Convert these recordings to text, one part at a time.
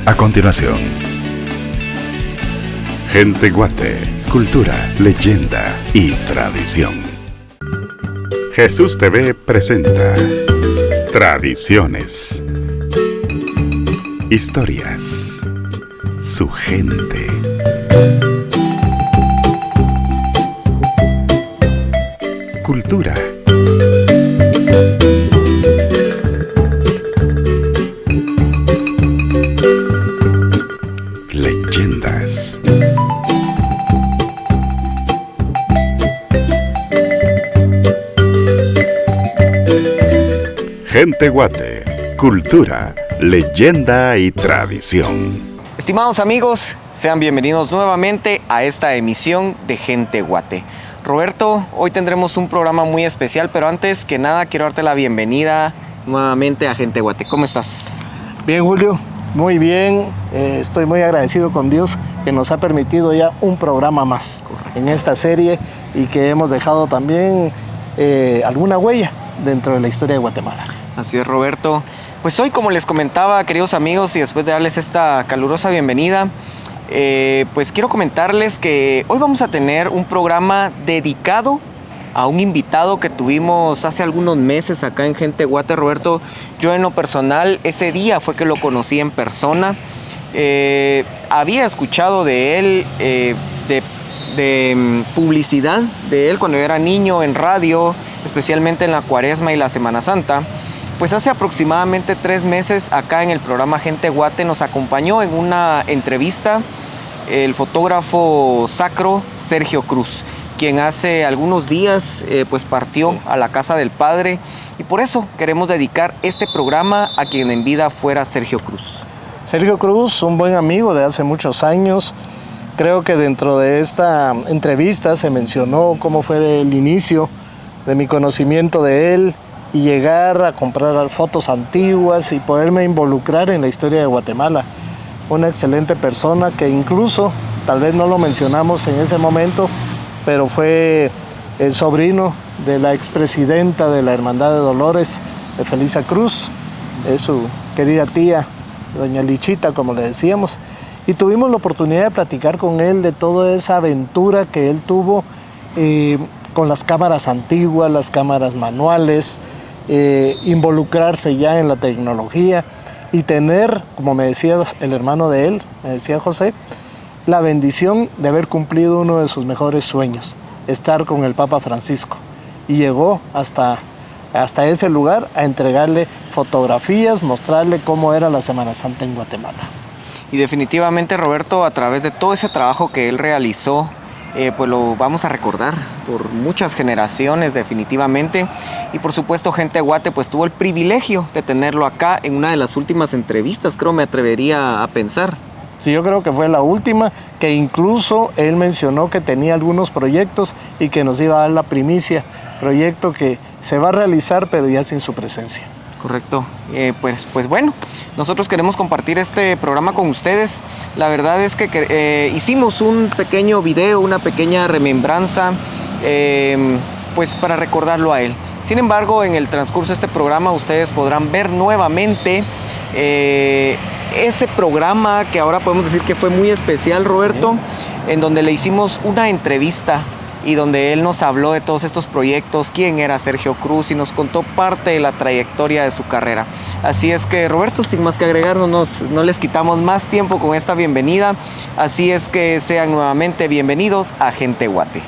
A continuación, Gente Guate, cultura, leyenda y tradición. Jesús TV presenta Tradiciones, historias, su gente. Cultura. Leyendas. Gente Guate, cultura, leyenda y tradición. Estimados amigos, sean bienvenidos nuevamente a esta emisión de Gente Guate. Roberto, hoy tendremos un programa muy especial, pero antes que nada quiero darte la bienvenida nuevamente a Gente Guate. ¿Cómo estás? Bien, Julio, muy bien. Estoy muy agradecido con Dios que nos ha permitido ya un programa más en esta serie y que hemos dejado también alguna huella dentro de la historia de Guatemala. Así es, Roberto. Pues hoy, como les comentaba, queridos amigos, y después de darles esta calurosa bienvenida, pues quiero comentarles que hoy vamos a tener un programa dedicado a un invitado que tuvimos hace algunos meses acá en Gente Guate. Roberto, yo en lo personal, ese día fue que lo conocí en persona. Había escuchado de él, de publicidad de él cuando yo era niño en radio, especialmente en la Cuaresma y la Semana Santa. Pues hace aproximadamente 3 meses acá en el programa Gente Guate nos acompañó en una entrevista el fotógrafo sacro Sergio Cruz, quien hace algunos días pues partió a la casa del Padre, y por eso queremos dedicar este programa a quien en vida fuera Sergio Cruz. Sergio Cruz, un buen amigo de hace muchos años. Creo que dentro de esta entrevista se mencionó cómo fue el inicio de mi conocimiento de él y llegar a comprar fotos antiguas y poderme involucrar en la historia de Guatemala. Una excelente persona que incluso, tal vez no lo mencionamos en ese momento, pero fue el sobrino de la expresidenta de la Hermandad de Dolores, de Felisa Cruz, es su querida tía, doña Lichita, como le decíamos, y tuvimos la oportunidad de platicar con él de toda esa aventura que él tuvo con las cámaras antiguas, las cámaras manuales, involucrarse ya en la tecnología y tener, como me decía el hermano de él, me decía José, la bendición de haber cumplido uno de sus mejores sueños, estar con el Papa Francisco. Y llegó hasta ese lugar a entregarle fotografías, mostrarle cómo era la Semana Santa en Guatemala. Y definitivamente, Roberto, a través de todo ese trabajo que él realizó, pues lo vamos a recordar por muchas generaciones definitivamente. Y por supuesto Gente Guate pues tuvo el privilegio de tenerlo acá en una de las últimas entrevistas, creo, me atrevería a pensar. Sí, yo creo que fue la última, que incluso él mencionó que tenía algunos proyectos y que nos iba a dar la primicia, proyecto que se va a realizar pero ya sin su presencia. Correcto. Pues bueno, nosotros queremos compartir este programa con ustedes. La verdad es que hicimos un pequeño video, una pequeña remembranza, pues para recordarlo a él. Sin embargo, en el transcurso de este programa ustedes podrán ver nuevamente ese programa que ahora podemos decir que fue muy especial, Roberto, sí, en donde le hicimos una entrevista y donde él nos habló de todos estos proyectos, quién era Sergio Cruz, y nos contó parte de la trayectoria de su carrera. Así es que, Roberto, sin más que agregar, no les quitamos más tiempo con esta bienvenida. Así es que sean nuevamente bienvenidos a Gente Guate.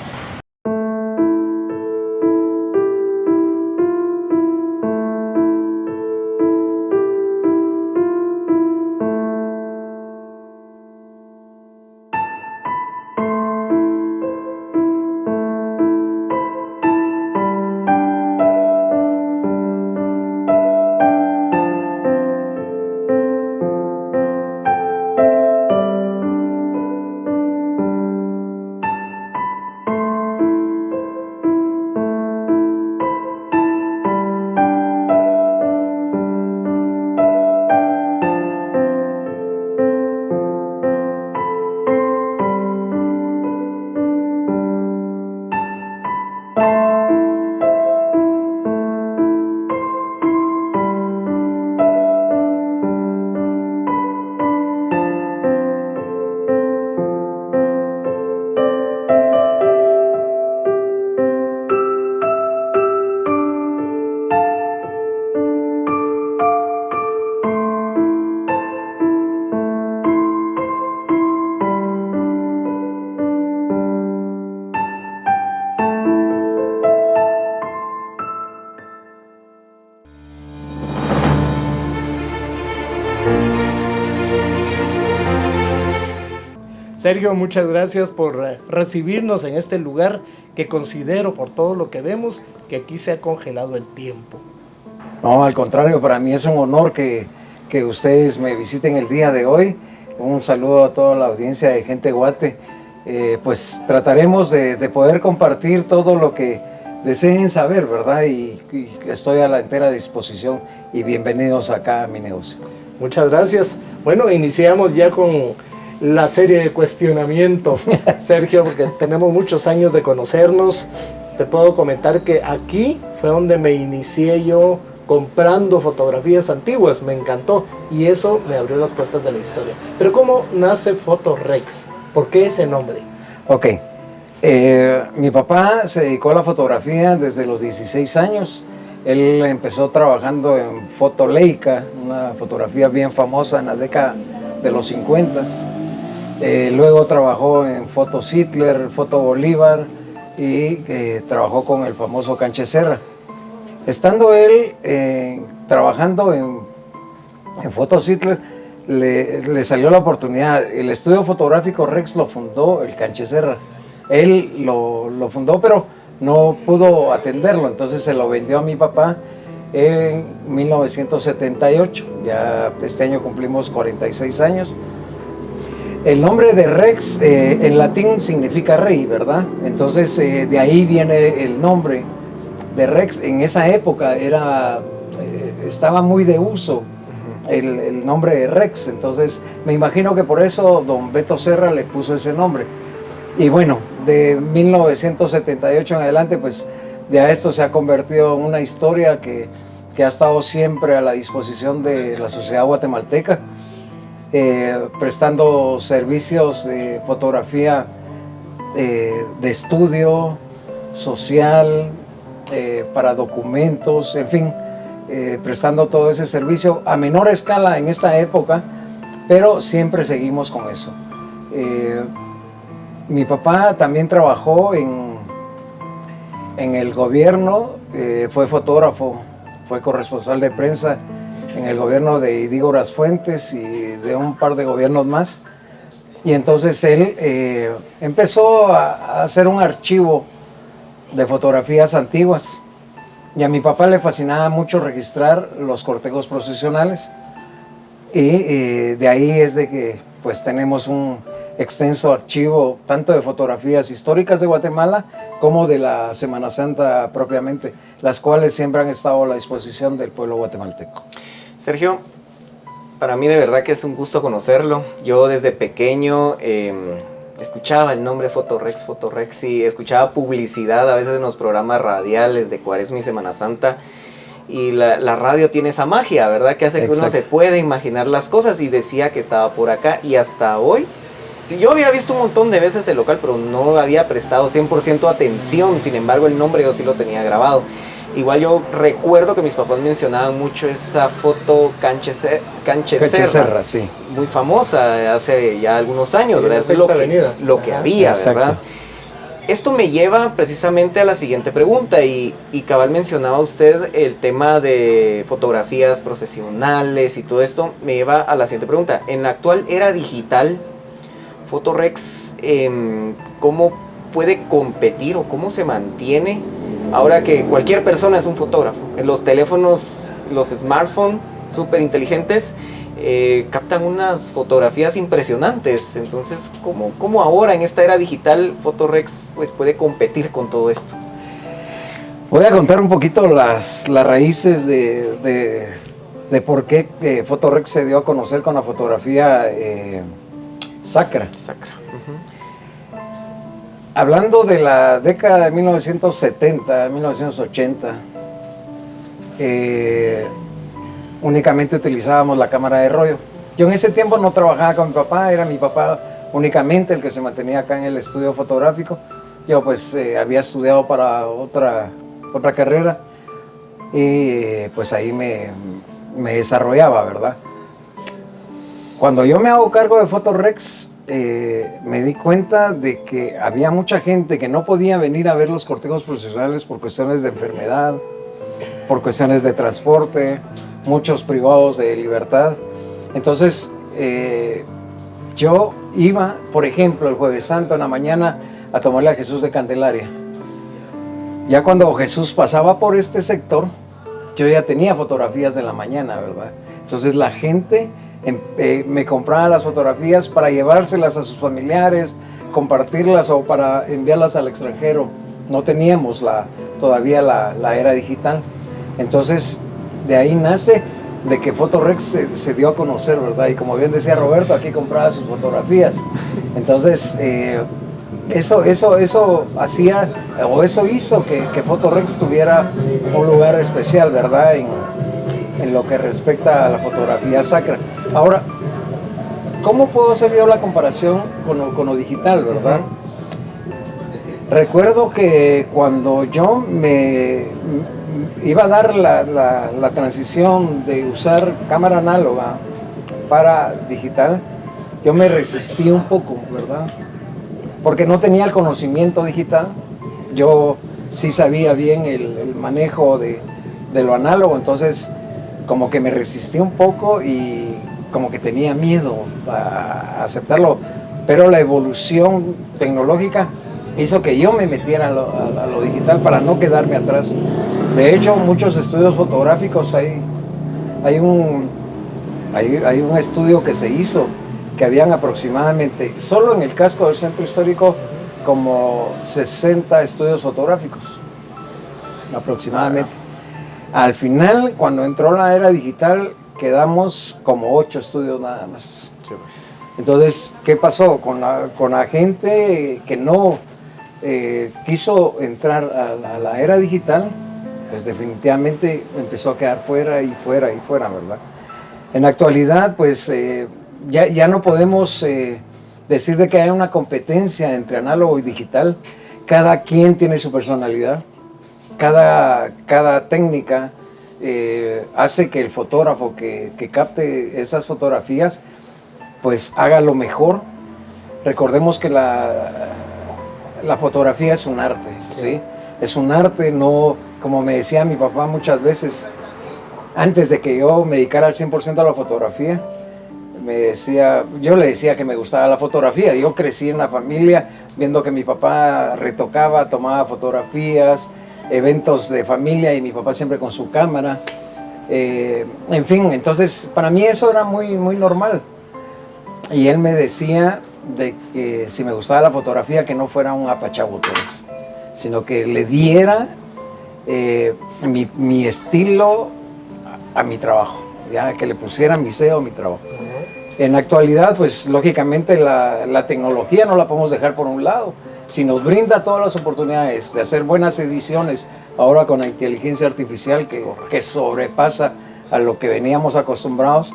Sergio, muchas gracias por recibirnos en este lugar que considero, por todo lo que vemos, que aquí se ha congelado el tiempo. No, al contrario, para mí es un honor que ustedes me visiten el día de hoy. Un saludo a toda la audiencia de Gente Guate. Pues trataremos de poder compartir todo lo que deseen saber, ¿verdad? Y estoy a la entera disposición y bienvenidos acá a mi negocio. Muchas gracias. Bueno, iniciamos ya con la serie de cuestionamiento, Sergio, porque tenemos muchos años de conocernos. Te puedo comentar que aquí fue donde me inicié yo comprando fotografías antiguas, me encantó y eso me abrió las puertas de la historia. Pero ¿cómo nace Fotorex? ¿Por qué ese nombre? Ok, mi papá se dedicó a la fotografía desde los 16 años. Él empezó trabajando en Foto Leica, una fotografía bien famosa en la década de los 50. Luego trabajó en Foto Hitler, Foto Bolívar y trabajó con el famoso Canche Serra. Estando él trabajando en Foto Hitler, le salió la oportunidad. El estudio fotográfico Rex lo fundó el Canche Serra. Él lo fundó, pero no pudo atenderlo, entonces se lo vendió a mi papá en 1978. Ya este año cumplimos 46 años. El nombre de Rex en latín significa rey, ¿verdad? Entonces de ahí viene el nombre de Rex. En esa época estaba muy de uso el nombre de Rex, entonces me imagino que por eso don Beto Serra le puso ese nombre. Y bueno, de 1978 en adelante, pues ya esto se ha convertido en una historia que ha estado siempre a la disposición de la sociedad guatemalteca, prestando servicios de fotografía de estudio, social, para documentos, en fin, prestando todo ese servicio a menor escala en esta época, pero siempre seguimos con eso. Mi papá también trabajó en el gobierno, fue fotógrafo, fue corresponsal de prensa en el gobierno de Idígoras Fuentes y de un par de gobiernos más. Y entonces él empezó a hacer un archivo de fotografías antiguas. Y a mi papá le fascinaba mucho registrar los cortejos procesionales. Y de ahí es de que pues tenemos un extenso archivo tanto de fotografías históricas de Guatemala como de la Semana Santa propiamente, las cuales siempre han estado a la disposición del pueblo guatemalteco. Sergio, para mí de verdad que es un gusto conocerlo. Yo desde pequeño escuchaba el nombre Fotorex y escuchaba publicidad a veces en los programas radiales de Cuaresma y Semana Santa. Y la radio tiene esa magia, ¿verdad? Que hace que uno se pueda imaginar las cosas, y decía que estaba por acá. Y hasta hoy, sí, yo había visto un montón de veces el local, pero no había prestado 100% atención. Sin embargo, el nombre yo sí lo tenía grabado. Igual yo recuerdo que mis papás mencionaban mucho esa foto Canche Serra, sí. Muy famosa hace ya algunos años, sí, ¿verdad? Eso es lo que había, exacto, ¿verdad? Esto me lleva precisamente a la siguiente pregunta, y cabal mencionaba usted el tema de fotografías procesionales y todo esto, me lleva a la siguiente pregunta. En la actual era digital, Fotorex, ¿cómo puede competir o cómo se mantiene ahora que cualquier persona es un fotógrafo? Los teléfonos, los smartphones súper inteligentes captan unas fotografías impresionantes. Entonces, ¿cómo ahora en esta era digital Fotorex pues puede competir con todo esto? Voy a contar un poquito las raíces de por qué Fotorex se dio a conocer con la fotografía sacra. Hablando de la década de 1970, 1980, únicamente utilizábamos la cámara de rollo. Yo en ese tiempo no trabajaba con mi papá, era mi papá únicamente el que se mantenía acá en el estudio fotográfico. Yo pues había estudiado para otra carrera y pues ahí me desarrollaba, ¿verdad? Cuando yo me hago cargo de Fotorex, me di cuenta de que había mucha gente que no podía venir a ver los cortejos procesionales por cuestiones de enfermedad, por cuestiones de transporte, muchos privados de libertad. Entonces yo iba, por ejemplo, el Jueves Santo en la mañana a tomarle a Jesús de Candelaria. Ya cuando Jesús pasaba por este sector, yo ya tenía fotografías de la mañana, ¿verdad? Entonces la gente me compraba las fotografías para llevárselas a sus familiares, compartirlas o para enviarlas al extranjero. No teníamos todavía la era digital. Entonces, de ahí nace de que Fotorex se dio a conocer, ¿verdad? Y como bien decía Roberto, aquí compraba sus fotografías. Entonces, eso hacía, o eso hizo que Fotorex tuviera un lugar especial, ¿verdad? En lo que respecta a la fotografía sacra. Ahora, ¿cómo puedo hacer yo la comparación con lo digital, verdad? Recuerdo que cuando yo me iba a dar la transición de usar cámara análoga para digital, yo me resistí un poco, ¿verdad? Porque no tenía el conocimiento digital. Yo sí sabía bien el manejo de lo análogo, entonces como que me resistí un poco y como que tenía miedo a aceptarlo, pero la evolución tecnológica hizo que yo me metiera a lo digital para no quedarme atrás. De hecho, muchos estudios fotográficos, hay un estudio que se hizo, que habían aproximadamente, solo en el casco del centro histórico, como 60 estudios fotográficos, aproximadamente. Al final, cuando entró la era digital, quedamos como 8 estudios nada más. Sí, pues. Entonces, ¿qué pasó? Con la gente que no quiso entrar a la era digital, pues definitivamente empezó a quedar fuera y fuera y fuera, ¿verdad? En la actualidad, pues ya no podemos decir de que hay una competencia entre análogo y digital. Cada quien tiene su personalidad, cada técnica hace que el fotógrafo que capte esas fotografías pues haga lo mejor. Recordemos que la fotografía es un arte, ¿sí? Es un arte, no, como me decía mi papá muchas veces, antes de que yo me dedicara al 100% a la fotografía, yo le decía que me gustaba la fotografía. Yo crecí en la familia viendo que mi papá retocaba, tomaba fotografías, eventos de familia y mi papá siempre con su cámara. En fin, entonces para mí eso era muy, muy normal. Y él me decía de que si me gustaba la fotografía, que no fuera un apachabotones, sino que le diera mi estilo a mi trabajo, ya que le pusiera mi sello a mi trabajo. En la actualidad, pues lógicamente la tecnología no la podemos dejar por un lado. Si nos brinda todas las oportunidades de hacer buenas ediciones, ahora con la inteligencia artificial que sobrepasa a lo que veníamos acostumbrados,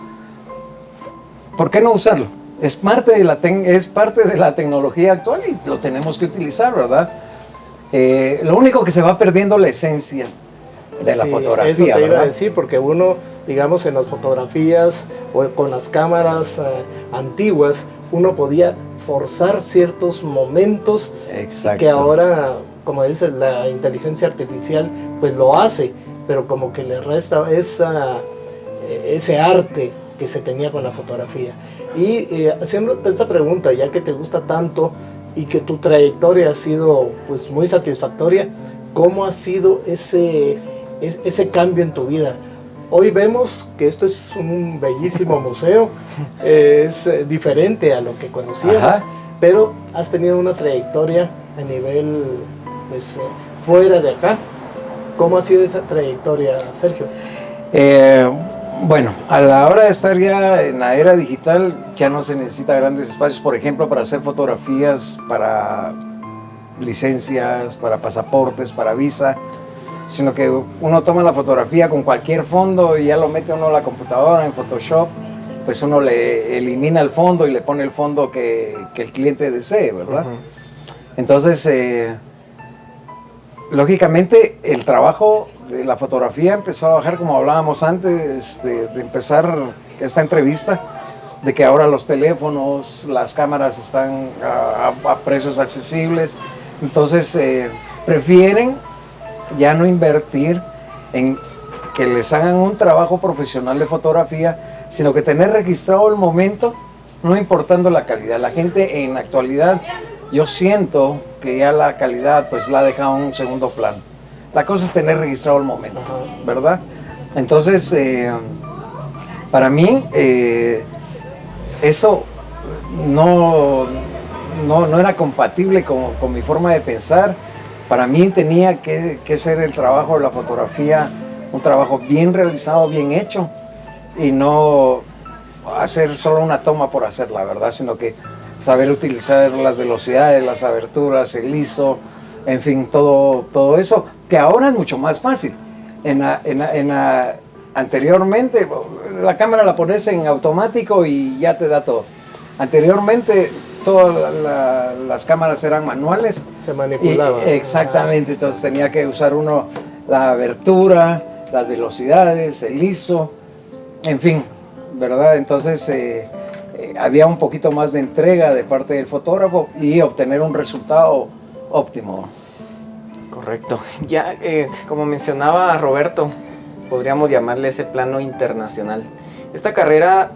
¿por qué no usarlo? Es parte de la tecnología actual y lo tenemos que utilizar, ¿verdad? Lo único que se va perdiendo la esencia de la fotografía, eso te iba ¿verdad? a decir, porque uno, digamos, en las fotografías o con las cámaras antiguas, uno podía forzar ciertos momentos. Exacto. Que ahora, como dices, la inteligencia artificial pues lo hace, pero como que le resta ese arte que se tenía con la fotografía. Y haciendo esta pregunta, ya que te gusta tanto y que tu trayectoria ha sido pues muy satisfactoria, ¿cómo ha sido ese cambio en tu vida? Hoy vemos que esto es un bellísimo museo, es diferente a lo que conocíamos. Ajá. Pero has tenido una trayectoria a nivel pues, fuera de acá. ¿Cómo ha sido esa trayectoria, Sergio? Bueno, a la hora de estar ya en la era digital, ya no se necesita grandes espacios, por ejemplo, para hacer fotografías, para licencias, para pasaportes, para visa, sino que uno toma la fotografía con cualquier fondo y ya lo mete uno a la computadora en Photoshop, pues uno le elimina el fondo y le pone el fondo que el cliente desee, ¿verdad? Uh-huh. Entonces, lógicamente, el trabajo de la fotografía empezó a bajar, como hablábamos antes de empezar esta entrevista, de que ahora los teléfonos, las cámaras están a precios accesibles, entonces prefieren ya no invertir en que les hagan un trabajo profesional de fotografía, sino que tener registrado el momento no importando la calidad. La gente en la actualidad, yo siento que ya la calidad pues la ha dejado en un segundo plano. La cosa es tener registrado el momento, ¿verdad? Entonces, para mí, eso no era compatible con mi forma de pensar. Para mí tenía que ser el trabajo de la fotografía, un trabajo bien realizado, bien hecho, y no hacer solo una toma por hacerla, ¿verdad? Sino que saber utilizar las velocidades, las aberturas, el ISO, en fin, todo eso, que ahora es mucho más fácil. Anteriormente, la cámara la pones en automático y ya te da todo. Anteriormente, todas las cámaras eran manuales. Se manipulaban. Exactamente, entonces tenía que usar uno la abertura, las velocidades, el ISO, en fin, ¿verdad? Entonces había un poquito más de entrega de parte del fotógrafo y obtener un resultado óptimo. Correcto. Ya, como mencionaba Roberto, podríamos llamarle ese plano internacional. ¿Esta carrera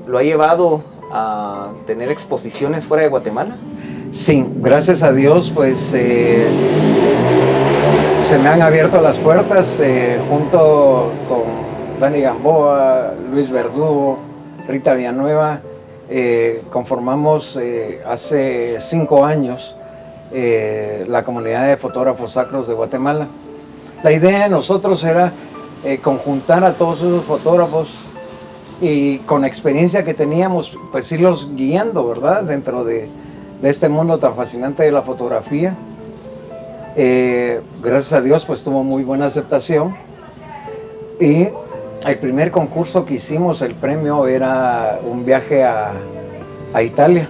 lo ha llevado a tener exposiciones fuera de Guatemala? Sí, gracias a Dios, pues se me han abierto las puertas junto con Dani Gamboa, Luis Verdugo, Rita Villanueva. Conformamos hace 5 años la comunidad de fotógrafos sacros de Guatemala. La idea de nosotros era conjuntar a todos esos fotógrafos y con la experiencia que teníamos, pues irlos guiando, ¿verdad? Dentro de este mundo tan fascinante de la fotografía. Gracias a Dios, pues tuvo muy buena aceptación. Y el primer concurso que hicimos, el premio era un viaje a Italia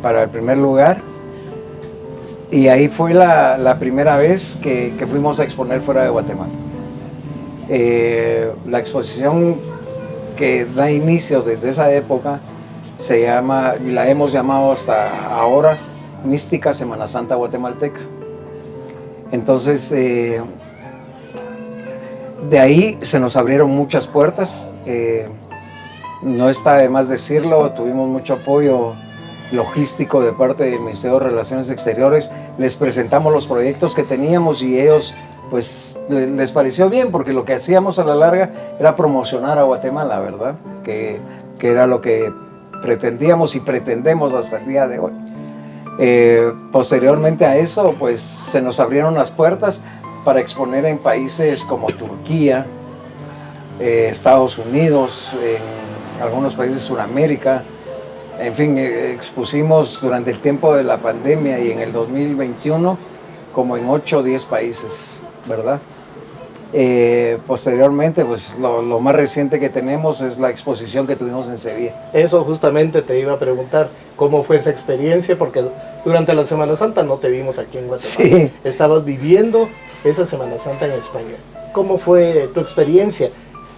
para el primer lugar. Y ahí fue la primera vez que fuimos a exponer fuera de Guatemala. La exposición que da inicio desde esa época la hemos llamado hasta ahora Mística Semana Santa Guatemalteca. Entonces, de ahí se nos abrieron muchas puertas. No está de más decirlo, tuvimos mucho apoyo logístico de parte del Ministerio de Relaciones Exteriores. Les presentamos los proyectos que teníamos y ellos pues les pareció bien, porque lo que hacíamos a la larga era promocionar a Guatemala, ¿verdad? Que era lo que pretendíamos y pretendemos hasta el día de hoy. Posteriormente a eso, pues se nos abrieron las puertas para exponer en países como Turquía, Estados Unidos, en algunos países de Sudamérica. En fin, expusimos durante el tiempo de la pandemia y en el 2021 como en 8 o 10 países, ¿verdad? Posteriormente, pues lo más reciente que tenemos es la exposición que tuvimos en Sevilla. Eso justamente te iba a preguntar, ¿cómo fue esa experiencia? Porque durante la Semana Santa no te vimos aquí en Guatemala. Sí. Estabas viviendo esa Semana Santa en España. ¿Cómo fue tu experiencia?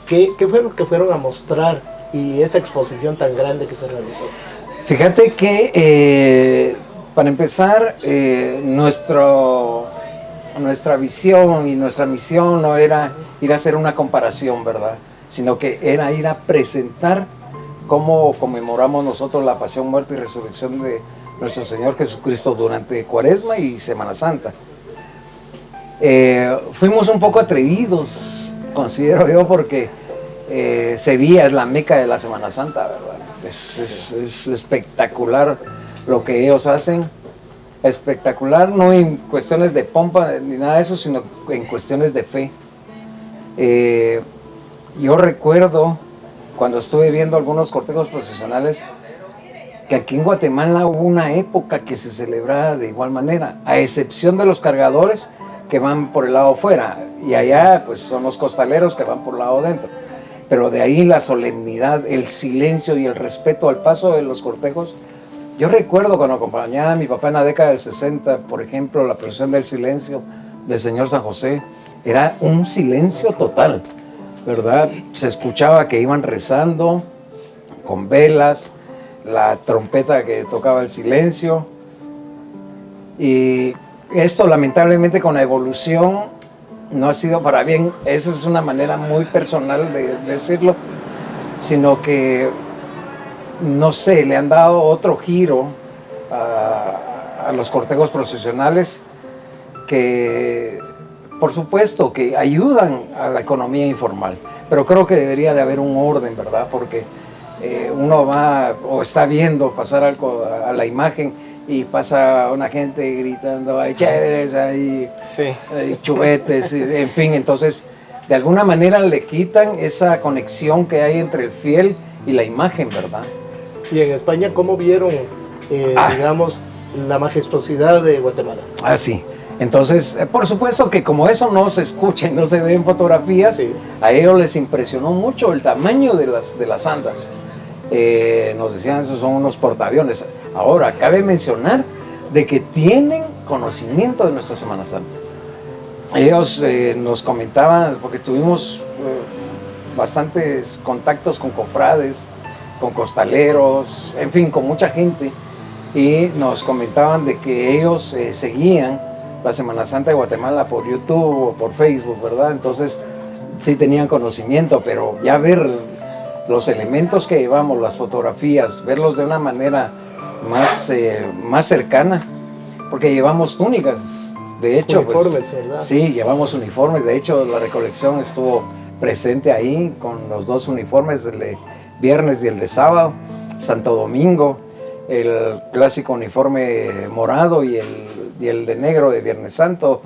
¿Qué fue lo que fueron a mostrar y esa exposición tan grande que se realizó? Fíjate que, para empezar, nuestra visión y nuestra misión no era ir a hacer una comparación, ¿verdad? Sino que era ir a presentar cómo conmemoramos nosotros la pasión, muerte y resurrección de nuestro Señor Jesucristo durante Cuaresma y Semana Santa. Fuimos un poco atrevidos, considero yo, porque Sevilla es la meca de la Semana Santa, ¿verdad? Es espectacular lo que ellos hacen. Espectacular, no en cuestiones de pompa ni nada de eso, sino en cuestiones de fe. Yo recuerdo cuando estuve viendo algunos cortejos procesionales que aquí en Guatemala hubo una época que se celebraba de igual manera, a excepción de los cargadores que van por el lado afuera, y allá pues son los costaleros que van por el lado dentro. Pero de ahí la solemnidad, el silencio y el respeto al paso de los cortejos. Yo recuerdo cuando acompañaba a mi papá en la década del 60, por ejemplo, la procesión del silencio del Señor San José, era un silencio total, ¿verdad? Se escuchaba que iban rezando con velas, la trompeta que tocaba el silencio. Y esto, lamentablemente, con la evolución no ha sido para bien. Esa es una manera muy personal de decirlo, sino que no sé, le han dado otro giro a los cortejos procesionales que, por supuesto, que ayudan a la economía informal. Pero creo que debería de haber un orden, ¿verdad? Porque uno va o está viendo pasar algo a la imagen y pasa una gente gritando, hay chéveres, hay chubetes, en fin. Entonces, de alguna manera le quitan esa conexión que hay entre el fiel y la imagen, ¿verdad? Y en España, ¿cómo vieron, digamos, la majestuosidad de Guatemala? Ah, sí. Entonces, por supuesto que como eso no se escucha y no se ve en fotografías, Sí. a ellos les impresionó mucho el tamaño de las andas. Nos decían, esos son unos portaaviones. Ahora, cabe mencionar de que tienen conocimiento de nuestra Semana Santa. Ellos nos comentaban, porque tuvimos bastantes contactos con cofrades, con costaleros, en fin, con mucha gente, y nos comentaban de que ellos seguían la Semana Santa de Guatemala por YouTube o por Facebook, ¿verdad? Entonces sí tenían conocimiento, pero ya ver los elementos que llevamos, las fotografías, verlos de una manera más cercana, porque llevamos túnicas, de hecho, uniformes, ¿verdad? Sí, llevamos uniformes, de hecho la recolección estuvo presente ahí con los dos uniformes, el de viernes y el de sábado, Santo Domingo, el clásico uniforme morado y el de negro de Viernes Santo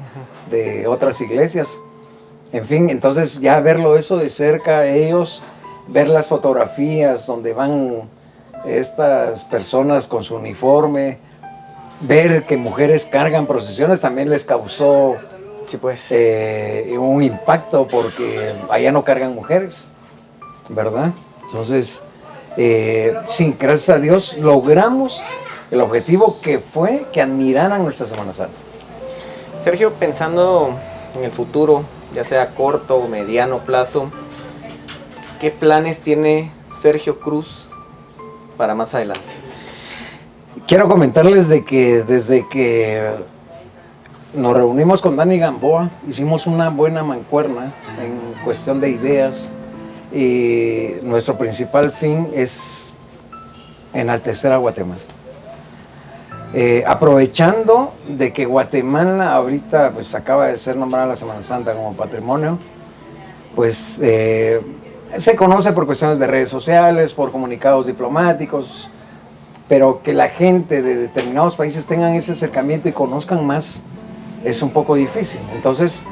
de otras iglesias. En fin, entonces ya verlo eso de cerca, ellos, ver las fotografías donde van estas personas con su uniforme, ver que mujeres cargan procesiones también les causó Sí, pues. un impacto porque allá no cargan mujeres, ¿verdad? Entonces, sí, gracias a Dios logramos el objetivo que fue que admiraran nuestra Semana Santa. Sergio, pensando en el futuro, ya sea a corto o mediano plazo, ¿qué planes tiene Sergio Cruz para más adelante? Quiero comentarles de que desde que nos reunimos con Dani Gamboa, hicimos una buena mancuerna en cuestión de ideas y nuestro principal fin es enaltecer a Guatemala. Aprovechando de que Guatemala ahorita pues acaba de ser nombrada la Semana Santa como patrimonio, pues se conoce por cuestiones de redes sociales, por comunicados diplomáticos, pero que la gente de determinados países tengan ese acercamiento y conozcan más es un poco difícil. Entonces,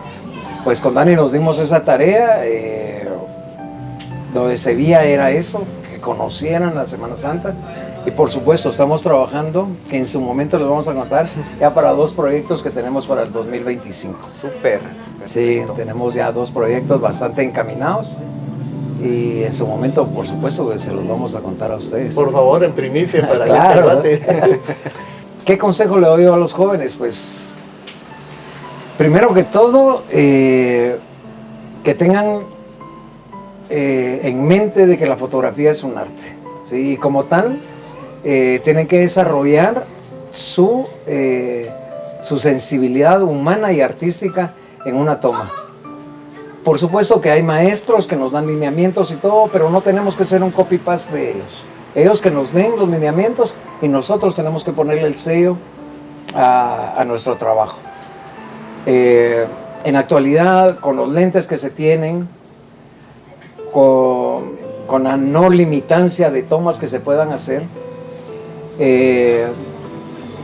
pues con Dani nos dimos esa tarea, donde se veía era eso, que conocieran la Semana Santa. Y por supuesto estamos trabajando, que en su momento les vamos a contar, ya para 2 proyectos que tenemos para el 2025. Súper. Sí, tenemos ya 2 proyectos bastante encaminados y en su momento, por supuesto, que se los vamos a contar a ustedes. Por favor, en primicia para Claro. este debate. ¿Qué consejo le doy a los jóvenes? Pues, primero que todo, que tengan en mente de que la fotografía es un arte, ¿sí? Y como tal, tienen que desarrollar su sensibilidad humana y artística en una toma. Por supuesto que hay maestros que nos dan lineamientos y todo, pero no tenemos que ser un copy-paste de ellos. Ellos que nos den los lineamientos y nosotros tenemos que ponerle el sello a nuestro trabajo. En la actualidad, con los lentes que se tienen, con la no limitancia de tomas que se puedan hacer,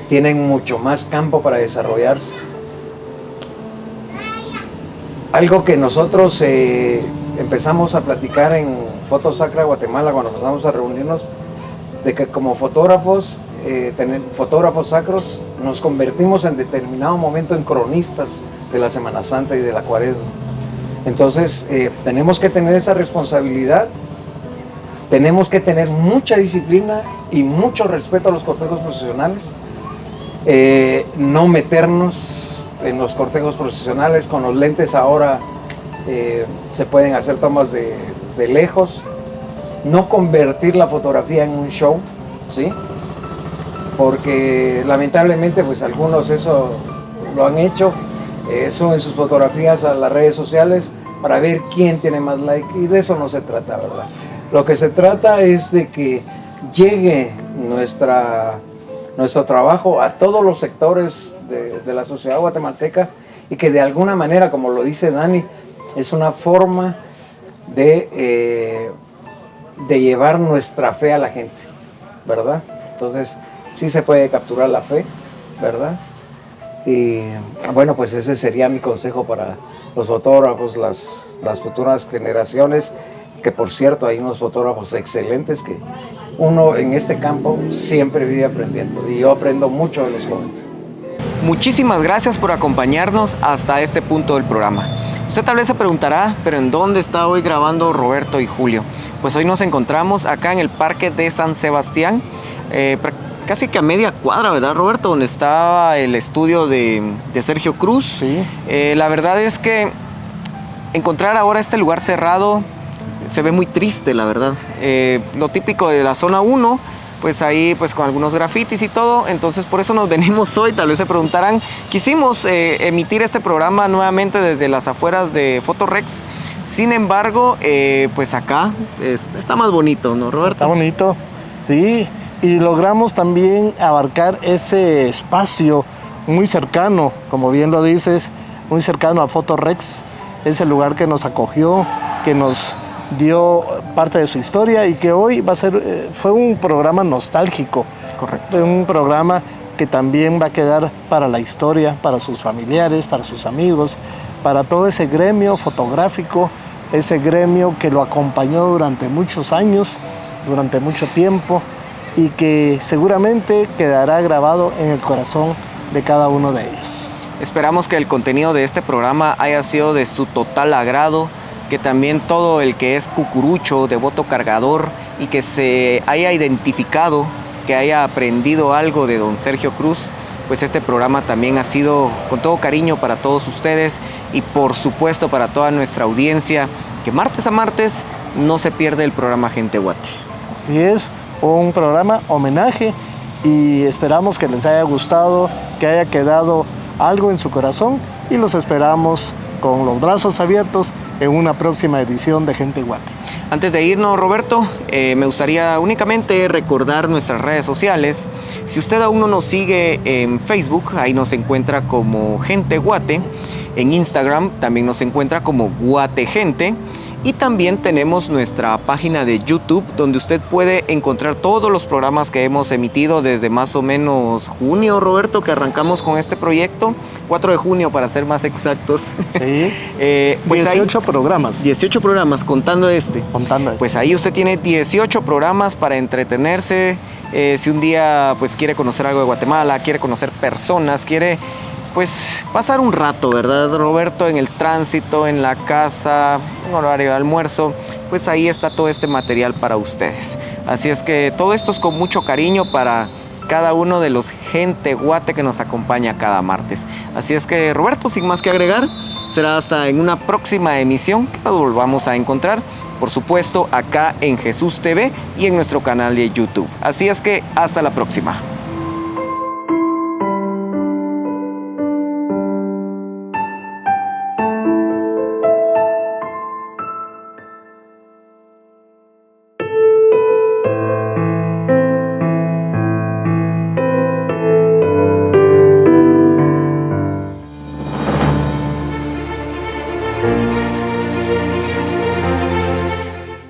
tienen mucho más campo para desarrollarse. Algo que nosotros empezamos a platicar en Fotosacra Guatemala cuando empezamos a reunirnos, de que como fotógrafos, fotógrafos sacros, nos convertimos en determinado momento en cronistas de la Semana Santa y de la Cuaresma. Entonces, tenemos que tener esa responsabilidad, tenemos que tener mucha disciplina y mucho respeto a los cortejos profesionales, no meternos en los cortejos profesionales. Con los lentes ahora se pueden hacer tomas de lejos, no convertir la fotografía en un show, ¿sí? Porque lamentablemente pues algunos eso lo han hecho, suben sus fotografías a las redes sociales para ver quién tiene más like, y de eso no se trata, ¿verdad? Lo que se trata es de que llegue nuestro trabajo a todos los sectores de la sociedad guatemalteca y que de alguna manera, como lo dice Dani, es una forma de llevar nuestra fe a la gente, ¿verdad? Entonces, sí se puede capturar la fe, ¿verdad? Y bueno, pues ese sería mi consejo para los fotógrafos, las futuras generaciones, que por cierto hay unos fotógrafos excelentes que uno en este campo siempre vive aprendiendo y yo aprendo mucho de los jóvenes. Muchísimas gracias por acompañarnos hasta este punto del programa. Usted tal vez se preguntará, pero ¿en dónde está hoy grabando Roberto y Julio? Pues hoy nos encontramos acá en el Parque de San Sebastián, casi que a media cuadra, ¿verdad, Roberto? Donde estaba el estudio de Sergio Cruz. Sí. La verdad es que encontrar ahora este lugar cerrado se ve muy triste, la verdad. Lo típico de la zona 1, pues ahí pues con algunos grafitis y todo, entonces por eso nos venimos hoy. Tal vez se preguntarán, quisimos emitir este programa nuevamente desde las afueras de Fotorex. Sin embargo, pues acá está más bonito, ¿no, Roberto? Está bonito, sí. Y logramos también abarcar ese espacio muy cercano, como bien lo dices, muy cercano a Fotorex, ese lugar que nos acogió, que nos dio parte de su historia y que hoy fue un programa nostálgico. Correcto. Un programa que también va a quedar para la historia, para sus familiares, para sus amigos, para todo ese gremio fotográfico, ese gremio que lo acompañó durante muchos años, durante mucho tiempo, y que seguramente quedará grabado en el corazón de cada uno de ellos. Esperamos que el contenido de este programa haya sido de su total agrado, que también todo el que es cucurucho, devoto cargador y que se haya identificado, que haya aprendido algo de don Sergio Cruz, pues este programa también ha sido con todo cariño para todos ustedes y por supuesto para toda nuestra audiencia, que martes a martes no se pierde el programa Gente Guate. Así es, un programa homenaje y esperamos que les haya gustado, que haya quedado algo en su corazón y los esperamos con los brazos abiertos en una próxima edición de Gente Guate. Antes de irnos, Roberto, me gustaría únicamente recordar nuestras redes sociales. Si usted aún no nos sigue en Facebook, ahí nos encuentra como Gente Guate. En Instagram también nos encuentra como Guate Gente. Y también tenemos nuestra página de YouTube, donde usted puede encontrar todos los programas que hemos emitido desde más o menos junio, Roberto, que arrancamos con este proyecto. 4 de junio, para ser más exactos. Sí, pues 18 programas. 18 programas, contando este. Contando este. Pues ahí usted tiene 18 programas para entretenerse. Si un día pues quiere conocer algo de Guatemala, quiere conocer personas, quiere pues pasar un rato, ¿verdad, Roberto? En el tránsito, en la casa, en horario de almuerzo, pues ahí está todo este material para ustedes. Así es que todo esto es con mucho cariño para cada uno de los Gente Guate que nos acompaña cada martes. Así es que, Roberto, sin más que agregar, será hasta en una próxima emisión que nos volvamos a encontrar, por supuesto, acá en Jesús TV y en nuestro canal de YouTube. Así es que, hasta la próxima.